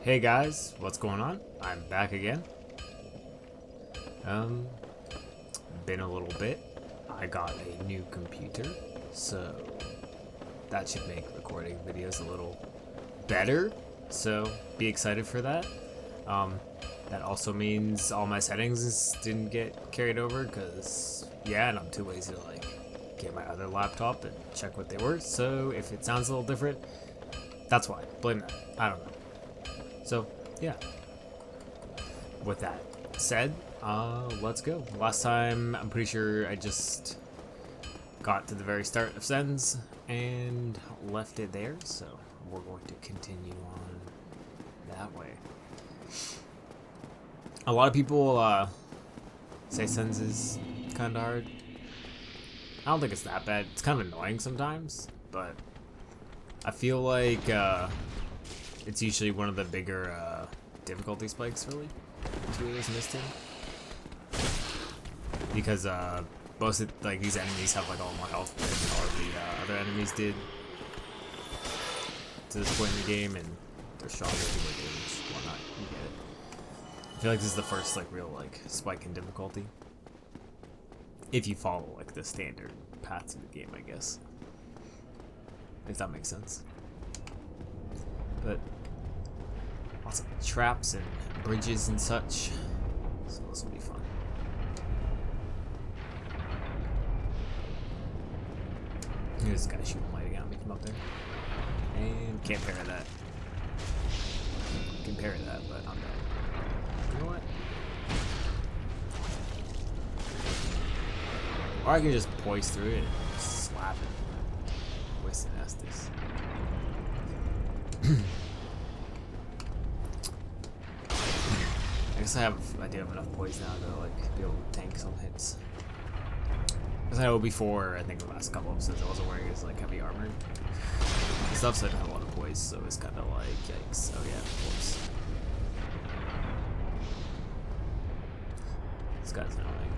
Hey guys, what's going on? I'm back again. Been a little bit. I got a new computer, so that should make recording videos a little better. So be excited for that. That also means all my settings didn't get carried over because, yeah, and I'm too lazy to get my other laptop and check what they were. So if it sounds a little different, that's why. Blame that. I don't know. So, yeah. With that said, let's go. Last time, I'm pretty sure I just got to the very start of Sens and left it there, so we're going to continue on that way. A lot of people say Sens is kind of hard. I don't think it's that bad. It's kind of annoying sometimes, but I feel like it's usually one of the bigger difficulty spikes, really, to it is missed in. Because most of these enemies have a lot more health than all of the other enemies did to this point in the game, and they're stronger people damage, whatnot. You get it. I feel like this is the first real spike in difficulty. If you follow the standard paths of the game, I guess. If that makes sense. But lots of traps and bridges and such, so this will be fun. Here's this guy shooting lighting at me from up there, and can't parry that. Can parry that, but not that. You know what? Or I can just poise through it and slap it. Wasted Estes. I guess I do have enough poise now to be able to tank some hits. Because I know before, I think the last couple episodes I wasn't wearing as heavy armor and stuff, so I didn't have a lot of poise, so it's kind of yikes. Oh yeah, of course. This guy's annoying.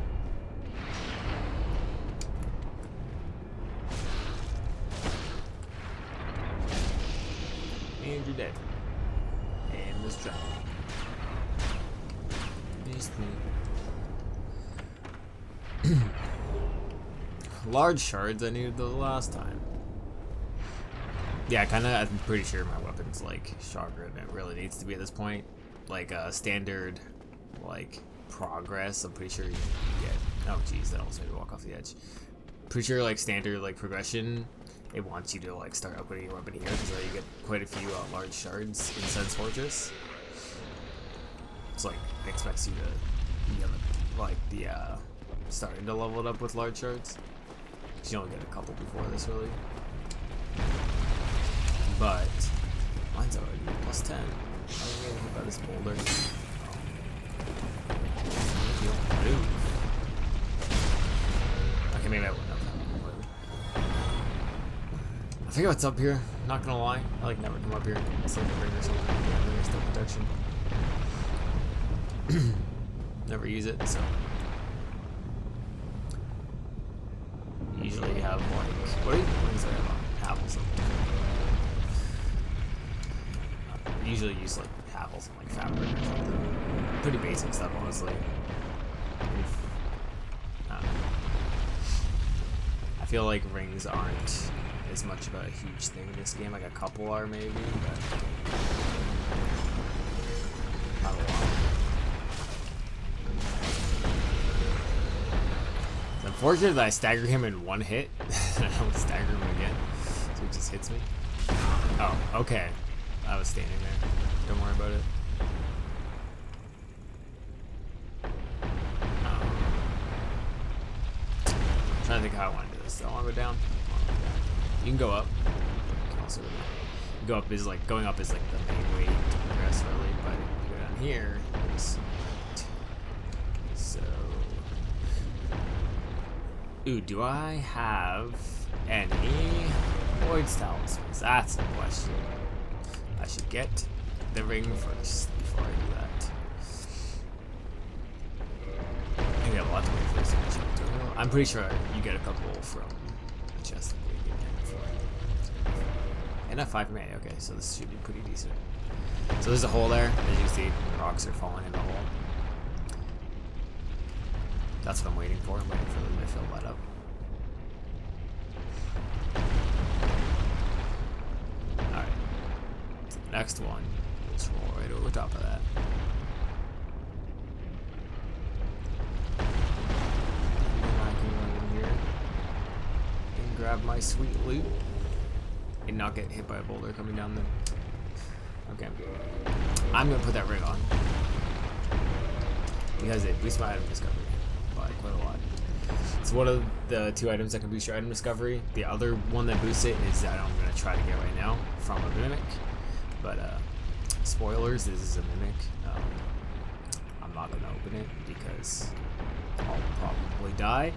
And you're dead. And this trap. Missed me. Large shards I needed the last time. Yeah, I'm pretty sure my weapon's stronger than it really needs to be at this point. Standard progress, I'm pretty sure you get. Oh jeez, that almost made me walk off the edge. Pretty sure standard progression, it wants you to start upgrading your weapon here because you get quite a few large shards in Sen's Fortress. It's it expects you to be on the starting to level it up with large shards. You only get a couple before this, really. But mine's already +10. I'm getting hit by this boulder. Okay, maybe I wouldn't have. I forget what's up here. Not gonna lie, I never come up here. It's a ring or something. Yeah, there's still protection. Never use it, so. Usually you have what is there about? Apples. Usually use apples and fabric or something. Pretty basic stuff, honestly. I feel like rings aren't as much of a huge thing in this game. A couple are maybe, but not a lot. It's unfortunate that I stagger him in one hit. I don't stagger him again, so he just hits me. Oh, okay. I was standing there. Don't worry about it. I'm trying to think how I want to do this. Do I want to go down? You can go up. You can also go up is going up is the main way to progress, really. But if you go down here, it's so. Ooh, do I have any void talismans? That's the question. I should get the ring first before I do that. I think I have a lot to wait for this chapter. I'm pretty sure you get a couple from the chest. And a 5 mana. Okay, so this should be pretty decent. So there's a hole there. As you can see, the rocks are falling in the hole. That's what I'm waiting for. I'm waiting for them to fill that up. Alright. So the next one, let's roll right over top of that. And I can run in here and grab my sweet loot and not get hit by a boulder coming down the... Okay. I'm gonna put that ring on because it boosts my item discovery by quite a lot. It's one of the 2 items that can boost your item discovery. The other one that boosts it is that I'm gonna try to get right now from a mimic. But spoilers, this is a mimic. I'm not gonna open it because I'll probably die.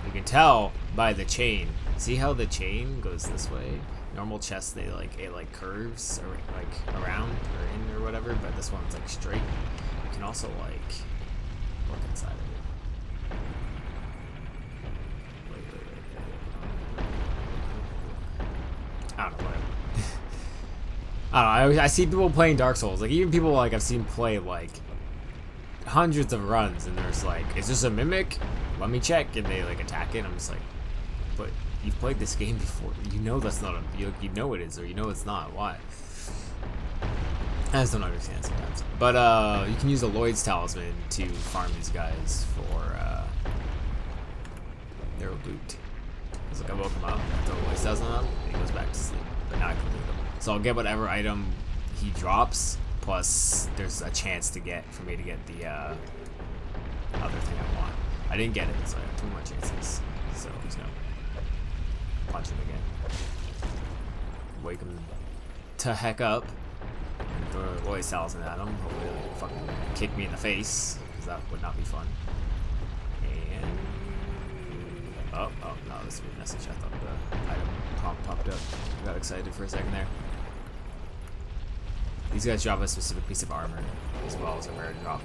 You can tell by the chain. See how the chain goes this way? Normal chests, it curves or like around or in or whatever, but this one's like straight. You can also like look inside of it. Wait. I don't know. I don't know. I see people playing Dark Souls. Like even people like I've seen play like hundreds of runs, and there's like, is this a mimic? Let me check, and they like attack it. And I'm just like, but you've played this game before. You know that's not a... You know it is, or you know it's not. Why? I just don't understand sometimes. But you can use a Lloyd's Talisman to farm these guys for their loot. It's like I woke him up, throw a Lloyd's Talisman on, and he goes back to sleep. But now I can loot him. So I'll get whatever item he drops, plus there's a chance for me to get the other thing I want. I didn't get it, so I have 2 more chances. So I'm just gonna punch him again. Wake him to heck up. Throw a Lloyd's Talisman at him. Hopefully he'll fucking kick me in the face, because that would not be fun. And... Oh, no, this is a weird message. I thought the item prompt popped up. I got excited for a second there. These guys drop a specific piece of armor, as well as a rare drop.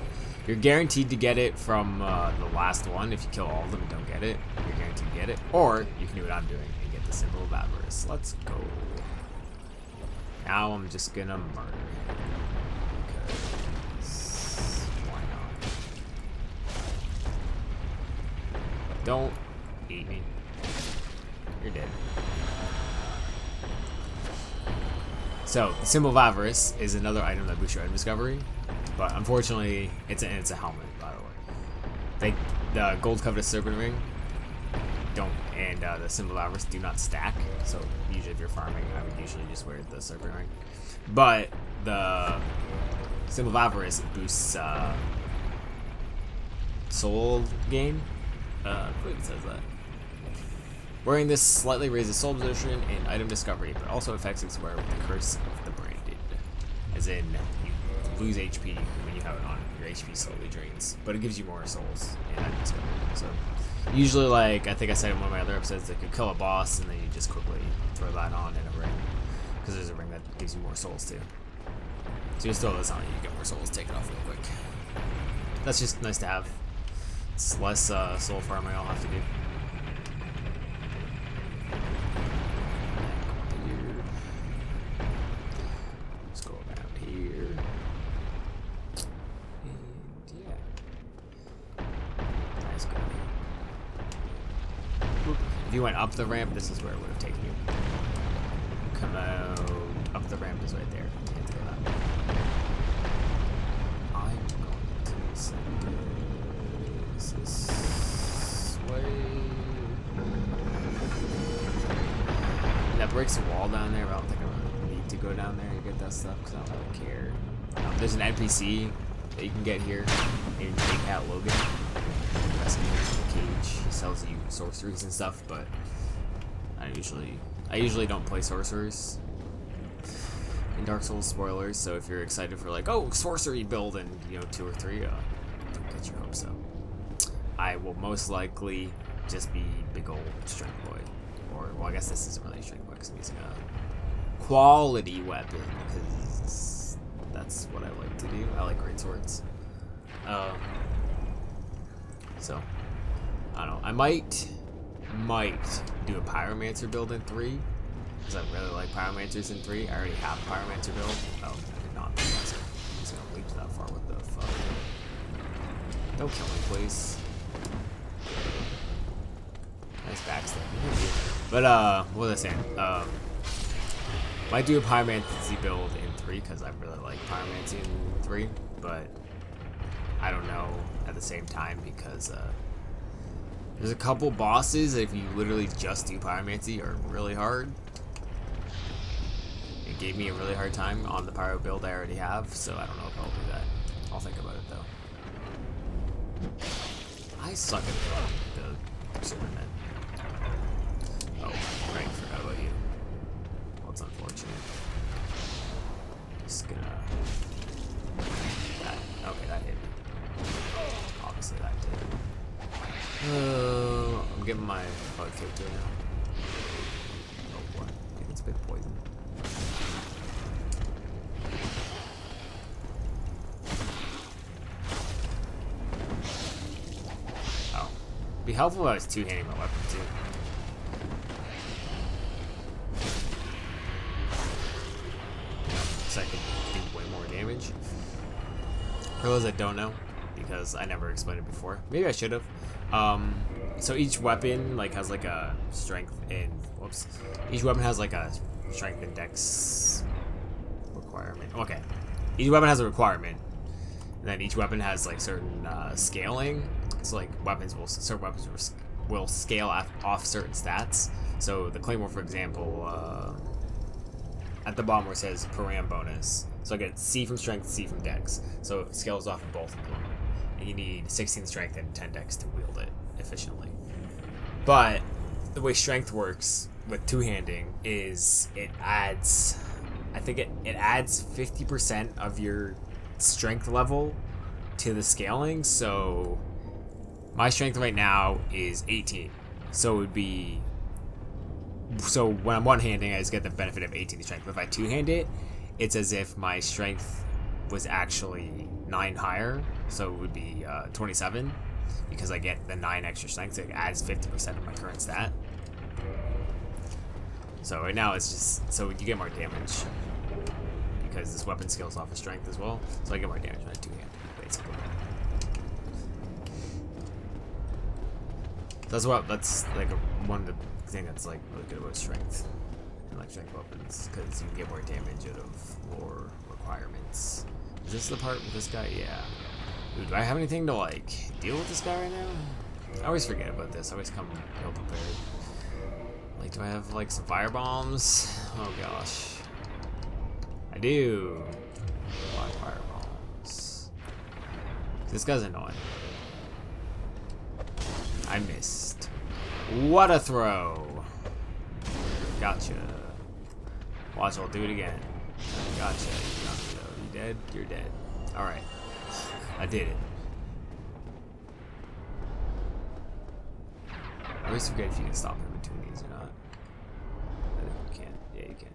You're guaranteed to get it from the last one. If you kill all of them and don't get it, you're guaranteed to get it. Or you can do what I'm doing and get the symbol of avarice. Let's go. Now I'm just gonna murder him. Because why not? Don't eat me. You're dead. So, the symbol of avarice is another item that boosts your item discovery, but unfortunately, it's a helmet, by the way. The gold covetous serpent ring and the symbol of avarice do not stack. So usually, if you're farming, I would usually just wear the serpent ring. But the symbol of avarice boosts soul gain. I believe it says that. Wearing this slightly raises soul position and item discovery, but also affects its wearer with the curse of the branded. As in, you lose HP when you have it on. Your HP slowly drains, but it gives you more souls and item discovery. So, usually, like I think I said in one of my other episodes, that you kill a boss and then you just quickly throw that on in a ring, because there's a ring that gives you more souls too. So you just throw this on and you get more souls. Take it off real quick. That's just nice to have. It's less soul farming I'll have to do. If you went up the ramp, this is where it would have taken you. Come out, up the ramp is right there. You can't go that way. I'm going to send this way. And that breaks a wall down there, but I don't think I need to go down there and get that stuff because I don't really care. There's an NPC that you can get here in Take Out Logan. Rescue him from the cage. He sells you sorceries and stuff, but I usually don't play sorcerers in Dark Souls. Spoilers. So if you're excited for like, oh, sorcery build in 2 or 3, don't get your hopes up. I will most likely just be big old strength boy, or well, I guess this isn't really a strength boy because I'm using a quality weapon because that's what I like to do. I like great swords. So, I don't know. I might do a pyromancer build in 3, Because I really like Pyromancers in 3. I already have a Pyromancer build. Oh, I did not. I'm just gonna leap that far. What the fuck? Don't kill me, please. Nice backstab. But, what was I saying? Might do a Pyromancy build in 3 because I really like Pyromancy in 3, but I don't know at the same time because, there's a couple bosses that if you literally just do Pyromancy are really hard. It gave me a really hard time on the Pyro build I already have, so I don't know if I'll do that. I'll think about it though. I suck at the Superman. Oh, right, forgot about you. Well, it's unfortunate. Just gonna... Okay, that hit me. Obviously that did. I'm getting my butt kicked right now. Oh, what? I think it's been poison. Oh. It'd be helpful if I was two-handing my weapon, too. So I could do way more damage. For those that don't know, because I never explained it before. Maybe I should have. So each weapon like has like a strength and each weapon has like a strength and dex requirement. Okay, each weapon has a requirement, and then each weapon has like certain scaling. So like certain weapons will scale off certain stats. So the Claymore, for example, at the bottom where it says param bonus, so I get C from strength, C from dex. So it scales off of both of them. And you need 16 strength and 10 dex to wield it efficiently. But the way strength works with two-handing is it adds, I think it adds 50% of your strength level to the scaling. So my strength right now is 18. So it would be, so when I'm one-handing, I just get the benefit of 18 strength. But if I two-hand it, it's as if my strength was actually 9 higher, so it would be 27, because I get the 9 extra strength, so it adds 50% of my current stat. So right now it's just, so you get more damage, because this weapon scales off of strength as well, so I get more damage when I two-hand, basically. That's like one of the things that's like really good about strength, and like strength weapons, because you can get more damage out of more requirements. Is this the part with this guy? Yeah. Dude, do I have anything to like deal with this guy right now? I always forget about this. I always come ill prepared. Like, do I have like some fire bombs? Oh gosh. I do. A lot of fire bombs. This guy's annoying. I missed. What a throw. Gotcha. Watch, I'll do it again. Gotcha. You dead? You're dead. Alright. I did it. I always forget if you can stop in between these or not. I think you can. Yeah, you can.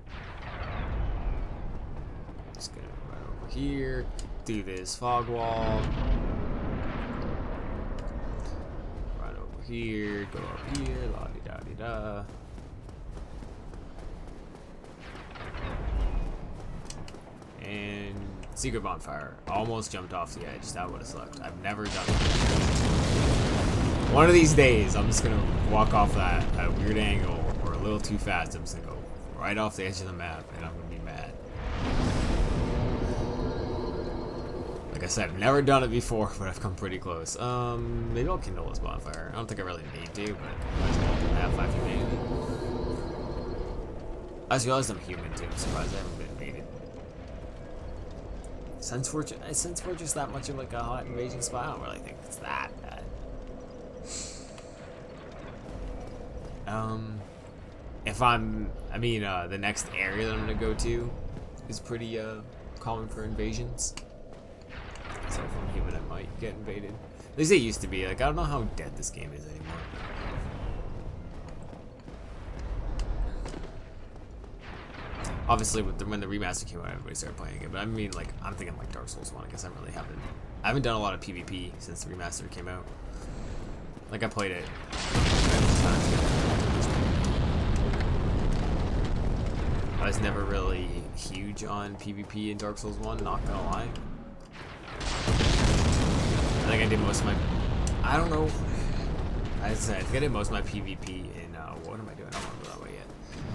Just gonna run over here. Do this fog wall. Run over here. Go up here. La-di-da-di-da. And secret bonfire. Almost jumped off the edge. That would have sucked. I've never done it. One of these days, I'm just gonna walk off that at a weird angle or a little too fast. I'm just gonna go right off the edge of the map, and I'm gonna be mad. Like I said, I've never done it before, but I've come pretty close. Maybe I'll kindle this bonfire. I don't think I really need to, but I have 5 humanity. I just realized I'm human too. I'm surprised I haven't been invaded. Since we're just that much of like a hot invasion spot, I don't really think it's that bad. The next area that I'm gonna go to is pretty common for invasions. So if I'm human, I might get invaded. At least it used to be. Like, I don't know how dead this game is anymore. Obviously, when the remaster came out, everybody started playing it. But I mean, like, I'm thinking like Dark Souls 1. I guess I haven't done a lot of PvP since the remaster came out. Like, I played it. I was never really huge on PvP in Dark Souls 1, not gonna lie. I think I did most of my... I don't know. I think I did most of my PvP in... what am I doing? I don't want to go that way yet.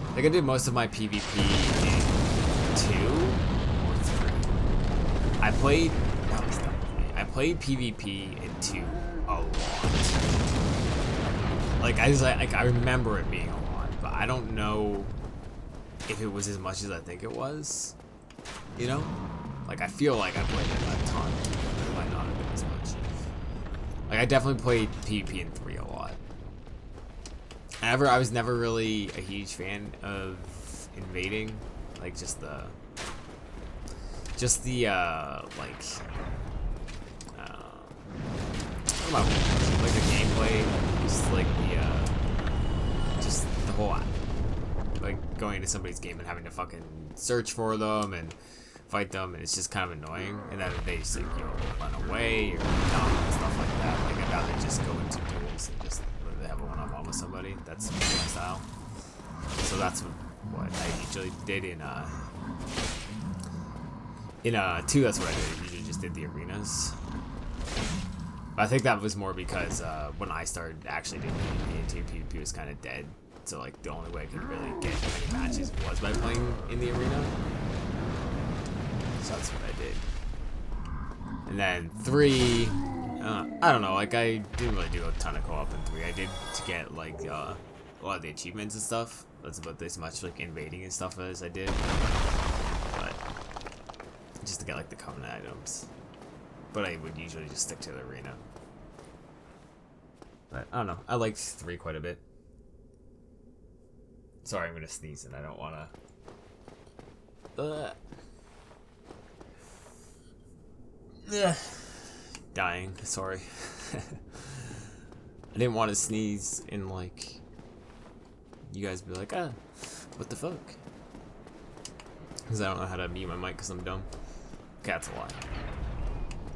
I think I did most of my PvP in 2 or 3. I played... That was dumb for me. I played PvP in 2 a lot. Like, I remember it being a lot, but I don't know if it was as much as I think it was. You know? Like, I feel like I played it a ton. It might not have been as much. Like, I definitely played PvP in 3 a lot. However, I was never really a huge fan of invading. Like, just the like, like the gameplay, just like just the whole, like going into somebody's game and having to fucking search for them and fight them, and it's just kind of annoying. And then they just like, run away or dump and stuff like that. Like I'd rather just go into duels and just literally have a one-on-one with somebody. That's my style. So that's what I usually did in 2. That's what I did. I usually just did the arenas. But I think that was more because when I started actually doing PvP, PvP was kind of dead. So like the only way I could really get many matches was by playing in the arena. So that's what I did. And then 3, I don't know. Like I didn't really do a ton of co-op in 3. I did to get like a lot of the achievements and stuff. That's about this much like invading and stuff as I did. But just to get like the covenant items. But I would usually just stick to the arena. But I don't know. I liked 3 quite a bit. Sorry, I'm gonna sneeze and I don't wanna. Dying. Sorry. I didn't want to sneeze and like you guys be like, what the fuck? Because I don't know how to mute my mic because I'm dumb. Okay, that's a lie.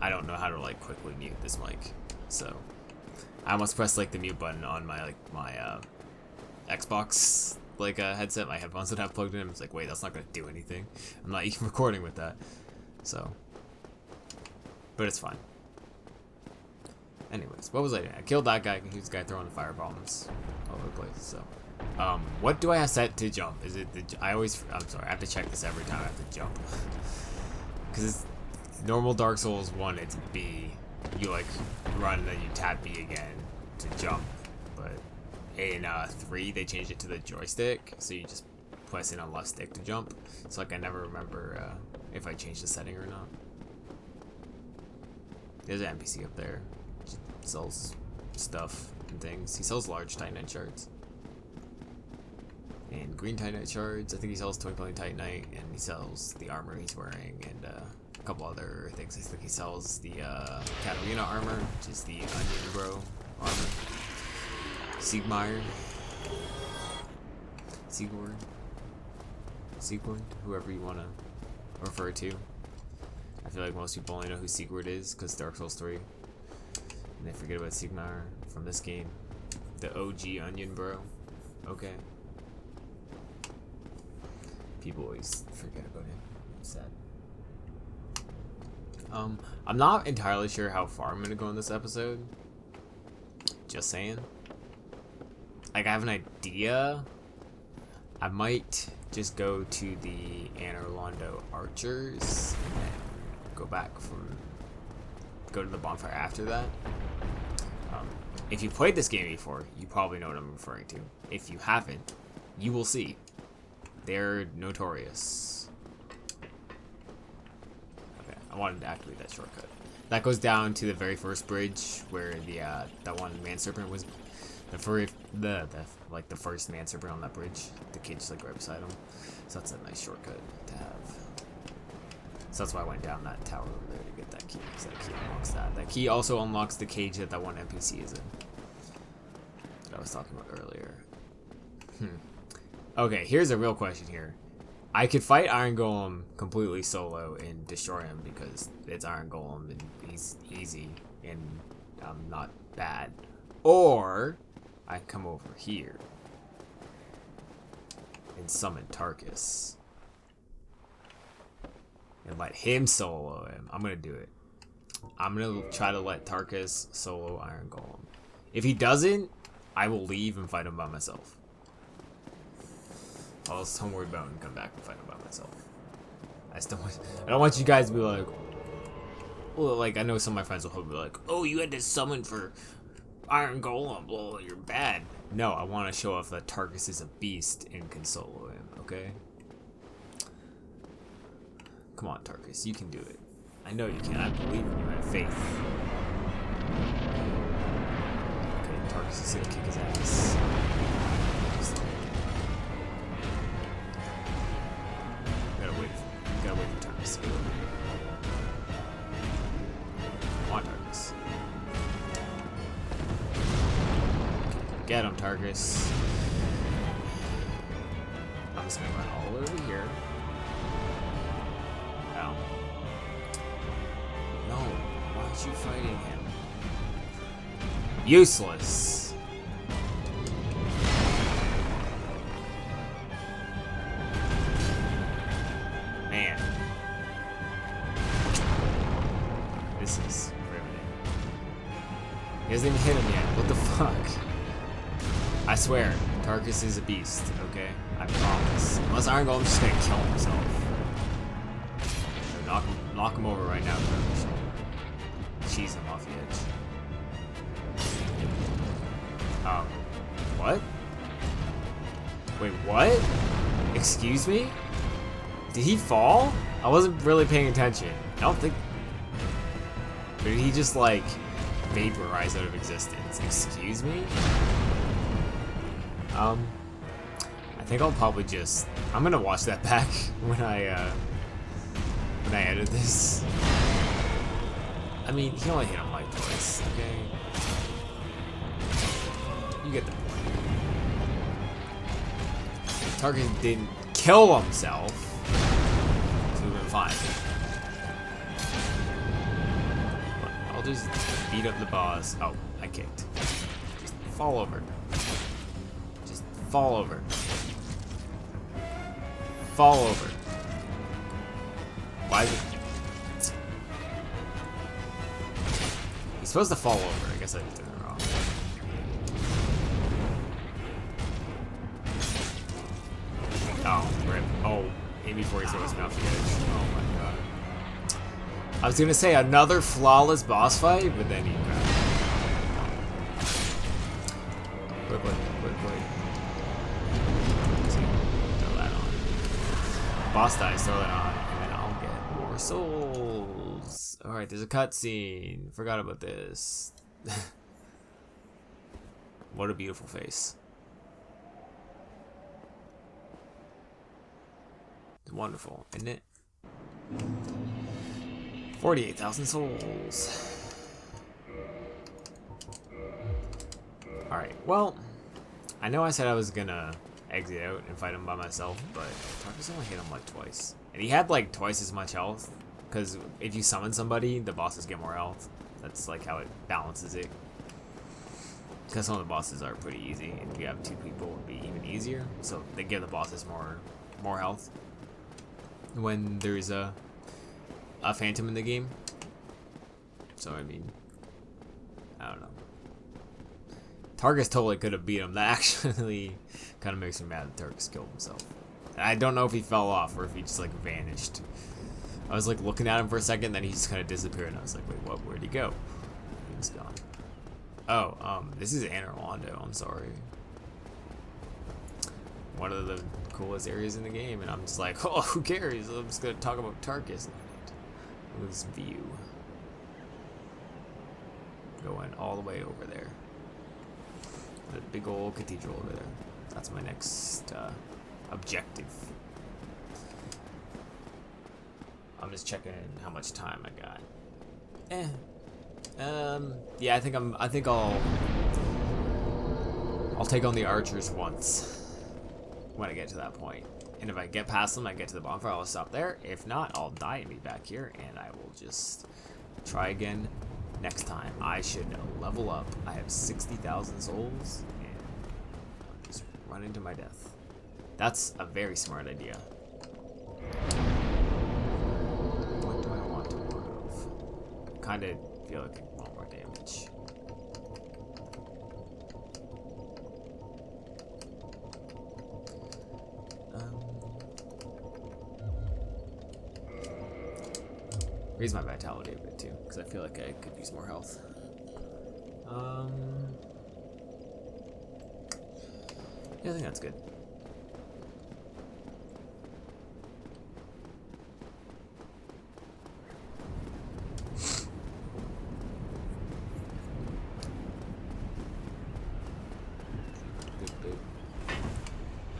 I don't know how to like quickly mute this mic, so I almost pressed like the mute button on my Xbox headset, my headphones that I have plugged in. It's like, wait, that's not gonna do anything. I'm not even recording with that, so. But it's fine. Anyways, what was I doing? I killed that guy. He was the guy throwing the fire bombs all over the place. So, what do I have set to jump? Is it I'm sorry, I have to check this every time I have to jump. Because it's normal Dark Souls 1, it's B. You like run and then you tap B again to jump. But in 3, they changed it to the joystick, so you just press in on left stick to jump. So like I never remember if I changed the setting or not. There's an NPC up there. He sells stuff and things. He sells large Titanite shards. And green Titanite shards. I think he sells Twinkling Titanite, and he sells the armor he's wearing, and a couple other things. I think he sells the Katarina armor, which is the Onion Bro armor. Sigmar. Sigurd, whoever you want to refer to. I feel like most people only know who Sigurd is because Dark Souls 3. And they forget about Sigmar from this game. The OG Onion Bro. Okay. People always forget about him. It's sad. I'm not entirely sure how far I'm gonna go in this episode. Just saying. Like, I have an idea. I might just go to the Anor Londo Archers and go to the bonfire after that. If you played this game before, you probably know what I'm referring to. If you haven't, you will see. They're notorious. Okay, I wanted to activate that shortcut. That goes down to the very first bridge where that one man serpent was. The first man serpent on that bridge. The cage's like right beside him. So that's a nice shortcut to have. So that's why I went down that tower over there to get that key. Because that key unlocks that. That key also unlocks the cage that one NPC is in. That I was talking about earlier. Okay, here's a real question here. I could fight Iron Golem completely solo and destroy him because it's Iron Golem and he's easy and I'm not bad. Or I come over here and summon Tarkus and let him solo him. I'm gonna do it. I'm gonna try to let Tarkus solo Iron Golem. If he doesn't, I will leave and fight him by myself. I'll homeward bound and come back and fight him by myself. I don't want you guys to be like, well, like, I know some of my friends will be like, oh, you had to summon for Iron Golem, blah, you're bad. No, I want to show off that Tarkus is a beast and can solo him, okay? Come on, Tarkus, you can do it. I know you can. I believe in you. I have faith. Okay, Tarkus is gonna kick his ass. Gotta wait for Tarkus to go. Come on, Tarkus. Get him, Tarkus. I'm just gonna run all over here. Ow. No, why aren't you fighting him? Useless. Man. This is riveting. He hasn't even hit him yet. What the fuck? I swear, Tarkus is a beast, okay? I promise. Unless Iron Golem's just gonna kill himself. So knock him over right now, Tarkus. Cheese him off the edge. What? Wait, what? Excuse me? Did he fall? I wasn't really paying attention. I don't think... Or did he just, like, vaporize out of existence? Excuse me? I think I'll probably just... I'm gonna watch that back when I edit this. I mean, he only hit him like twice, okay? You get the point. Tarkus didn't kill himself, so we've been fine. But I'll just beat up the boss. Oh, I kicked. Just fall over. Just fall over. Fall over. Why is it? He's supposed to fall over. I guess I did it wrong. Oh, rip. Oh, maybe before he throws his mouth the edge. Oh my god. I was gonna say another flawless boss fight, but then he grabbed it. Quick. Throw that on. Boss dies, throw that on, and then I'll get more souls. Alright, there's a cutscene. Forgot about this. What a beautiful face. It's wonderful, isn't it? 48,000 souls. Alright, well, I know I said I was gonna exit out and fight him by myself, but Tarkus only hit him like twice. And he had like twice as much health, because if you summon somebody, the bosses get more health. That's like how it balances it. Because some of the bosses are pretty easy, and if you have two people, it would be even easier. So they give the bosses more health when there's a phantom in the game. So I mean, I don't know. Tarkus totally could have beat him. That actually kind of makes me mad that Tarkus killed himself. And I don't know if he fell off or if he just like vanished. I was like looking at him for a second, then he just kind of disappeared, and I was like, wait, what? Where'd he go? He was gone. Oh, this is Anor Londo. I'm sorry. One of the coolest areas in the game, and I'm just like, oh, who cares? I'm just gonna talk about Tarkus. This view going all the way over there. The big old cathedral over there. That's my next objective. I'm just checking how much time I got. Yeah, I think I'll take on the archers once when I get to that point. And if I get past them, I get to the bonfire, I'll stop there. If not, I'll die and be back here, and I will just try again next time. I should level up. I have 60,000 souls, and I'll just run into my death. That's a very smart idea. kind of feel like I want more damage. Raise my vitality a bit too, because I feel like I could use more health. Yeah, I think that's good.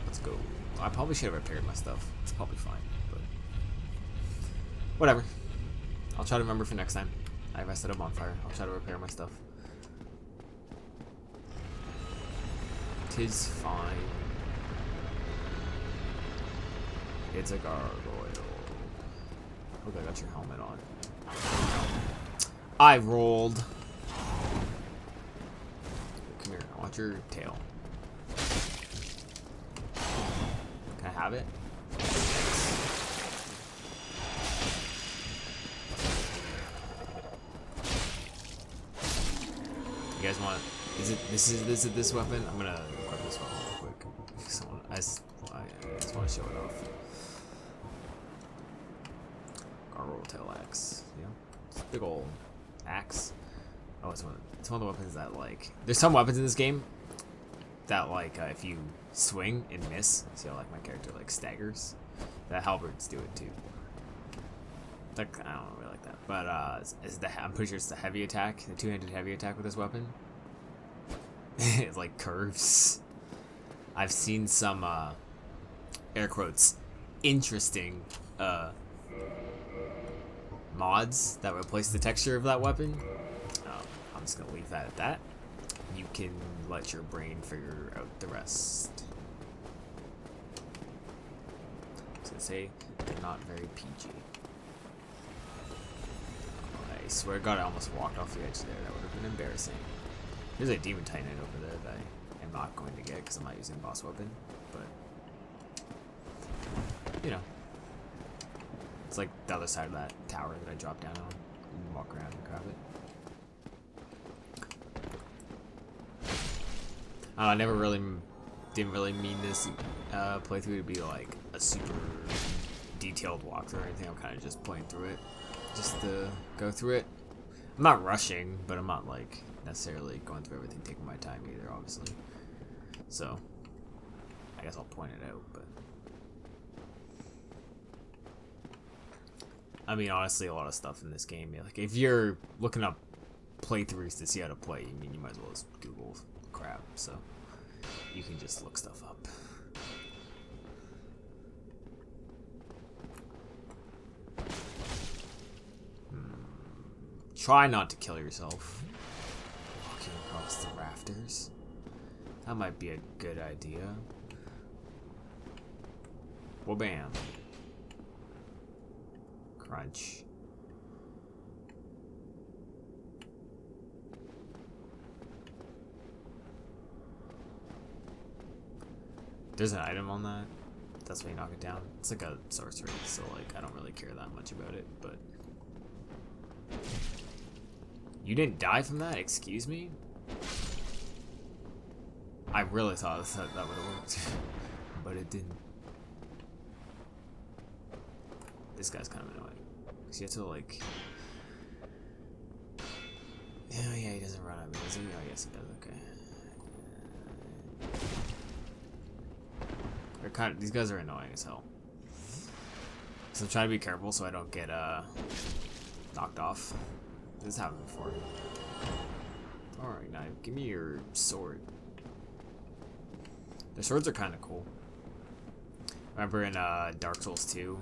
Let's go. I probably should have repaired my stuff. It's probably fine, but whatever. I'll try to remember for next time. If I set a bonfire, I'll try to repair my stuff. Tis fine. It's a gargoyle. Hope I got your helmet on. I rolled. Come here, I want your tail. Can I have it? You guys want? Is it this weapon? I'm gonna equip this weapon real quick. I just want to show it off. Gargoyle tail axe. Yeah, it's a big old axe. Oh, it's one of the weapons that like. There's some weapons in this game that like if you swing and miss, see how like my character like staggers. The halberds do it too. Like I don't really like that, but I'm pretty sure it's the heavy attack, the two-handed heavy attack with this weapon. It like curves. I've seen some air quotes interesting mods that replace the texture of that weapon. I'm just gonna leave that at that. You can let your brain figure out the rest. I was gonna say they're not very PG. I swear to God, I almost walked off the edge there. That would have been embarrassing. There's a demon titan over there that I am not going to get because I'm not using boss weapon, but you know, it's like the other side of that tower that I dropped down on. You can walk around and grab it. I never really didn't really mean this playthrough to be like a super detailed walkthrough or anything. I'm kind of just playing through it, just to go through it. I'm not rushing, but I'm not like necessarily going through everything, taking my time either, obviously. So I guess I'll point it out, but I mean, honestly, a lot of stuff in this game, like if you're looking up playthroughs to see how to play, I mean, you might as well just Google crap, so you can just look stuff up. Try not to kill yourself walking across the rafters. That might be a good idea. Well, bam. Crunch. There's an item on that. That's when you knock it down. It's like a sorcery, so like I don't really care that much about it, but you didn't die from that? Excuse me? I really thought that would have worked, but it didn't. This guy's kind of annoying, because you have to like. Oh yeah, he doesn't run at me, does he? Oh yes, he does. Okay. These guys are annoying as hell. So I'm trying to be careful so I don't get knocked off. This happened before. Alright, now give me your sword. The swords are kind of cool. Remember in Dark Souls 2,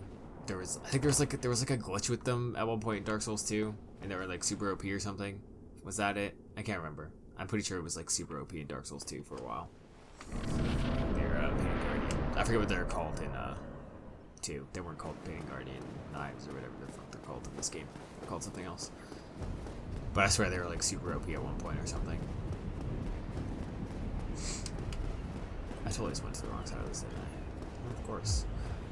there was a glitch with them at one point in Dark Souls 2, and they were like super OP or something. Was that it? I can't remember. I'm pretty sure it was like super OP in Dark Souls 2 for a while. They're Pain Guardian. I forget what they're called in 2. They weren't called Pain Guardian knives or whatever the fuck they're called in this game. They're called something else. But I swear they were like super OP at one point or something. I totally just went to the wrong side of this, didn't I? Of course.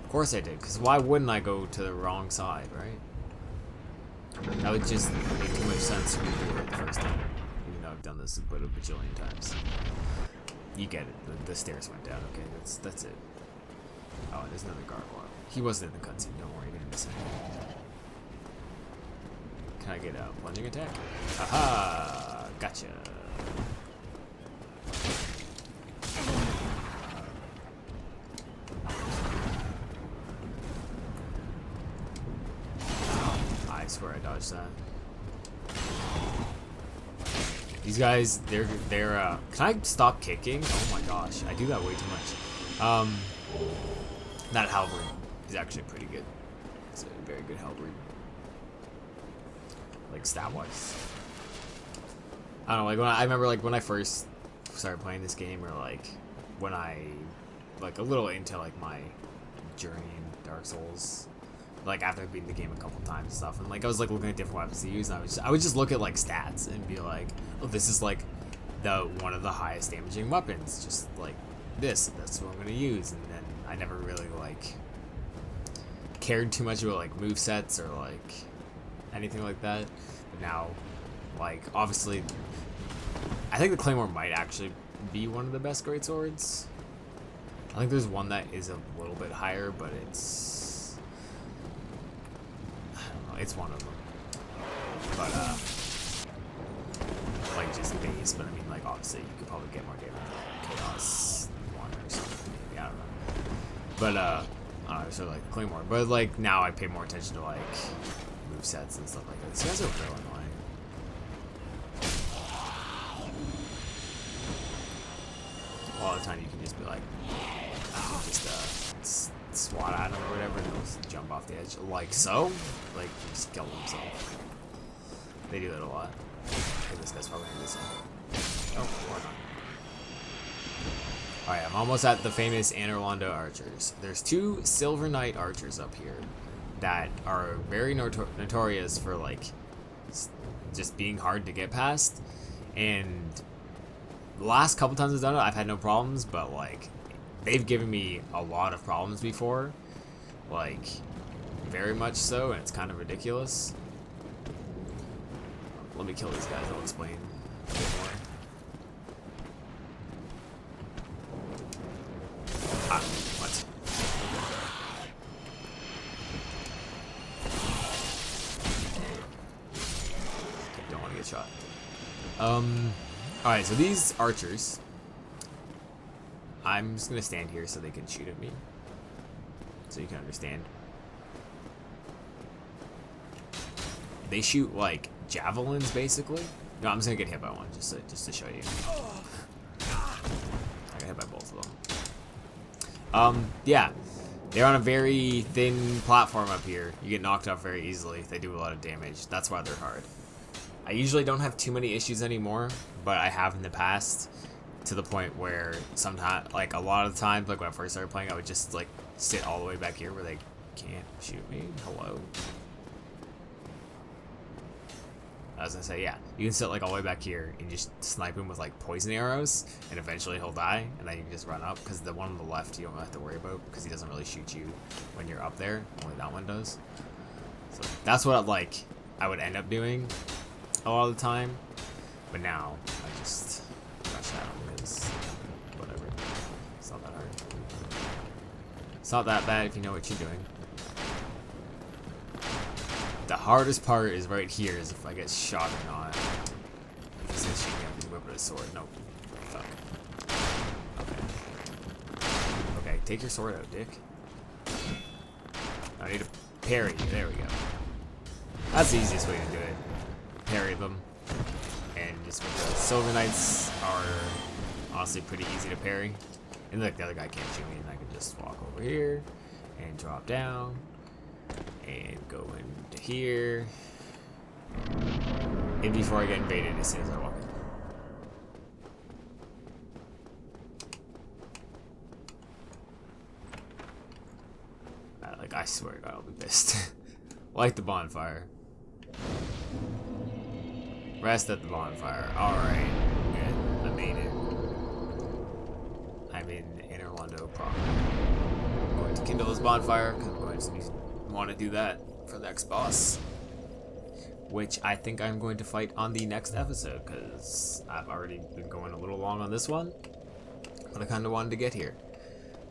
Of course I did, because why wouldn't I go to the wrong side, right? That would just make too much much sense for me to do it the first time, even though I've done this a bajillion times. You get it. The stairs went down. Okay, that's it. Oh, there's another gargoyle. He wasn't in the cutscene. Don't worry, didn't miss anything. Can I get a plunging attack? Aha! Gotcha. I swear I dodged that. These guys, they're can I stop kicking? Oh my gosh, I do that way too much. That halberd is actually pretty good. It's a very good halberd. Like stat wise. I don't know, like I remember like when I first started playing this game, or like when I like a little into like my journey in Dark Souls. Like after I've beaten the game a couple times and stuff, and like I was like looking at different weapons to use, and I would just look at like stats and be like, oh, this is like one of the highest damaging weapons, just like that's what I'm gonna use. And then I never really like cared too much about like movesets or like anything like that. But now, like obviously, I think the Claymore might actually be one of the best greatswords. I think there's one that is a little bit higher, but it's it's one of them, but like just base. But I mean, like obviously you could probably get more damage with Chaos one or something. Maybe, I don't know. But so like Claymore. But like now I pay more attention to like movesets and stuff like that. These guys are real annoying. A lot of the time you can just be like, just swat at them or whatever, and they'll just jump off the edge, like so. Like, just kill themselves. They do that a lot. I think this guy's probably gonna do something. Oh, or not. Alright, I'm almost at the famous Anor Londo archers. There's 2 Silver Knight archers up here that are very notorious for, like, just being hard to get past. And the last couple times I've done it, I've had no problems, but, like, they've given me a lot of problems before, like very much so, and it's kind of ridiculous. Let me kill these guys, I'll explain a bit more. Ah, what? Okay, don't want to get shot. Alright, so these archers, I'm just gonna stand here so they can shoot at me, so you can understand. They shoot like javelins, basically. No, I'm just gonna get hit by one just to show you. I got hit by both of them. Yeah, they're on a very thin platform up here. You get knocked out very easily. They do a lot of damage. That's why they're hard. I usually don't have too many issues anymore, but I have in the past. To the point where sometimes, like a lot of the times, like when I first started playing, I would just like sit all the way back here where they can't shoot me. Hello. I was gonna say, yeah, you can sit like all the way back here and just snipe him with like poison arrows, and eventually he'll die, and then you can just run up, because the one on the left you don't have to worry about, because he doesn't really shoot you when you're up there. Only that one does. So that's what I would end up doing a lot of the time, but now I just rush at him. Whatever. It's not that hard. It's not that bad if you know what you're doing. The hardest part is right here, is if I get shot or not. Since she can whip with a sword. Nope. Fuck. Okay. Okay, take your sword out, dick. I need to parry. There we go. That's the easiest way to do it. Parry them. And just with the Silver Knights are honestly pretty easy to parry. And look, the other guy can't shoot me, and I can just walk over here and drop down and go into here. And before I get invaded as soon as I walk in. Like, I swear to God, I'll be pissed. Light the bonfire. Rest at the bonfire. Alright. Good. I made it. I'm in Anor Londo proper. I'm going to kindle this bonfire because I'm going to want to do that for the next boss. which I think I'm going to fight on the next episode, because I've already been going a little long on this one, but I kind of wanted to get here.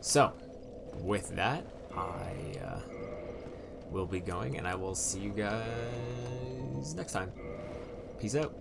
So, with that, I will be going, and I will see you guys next time. Peace out.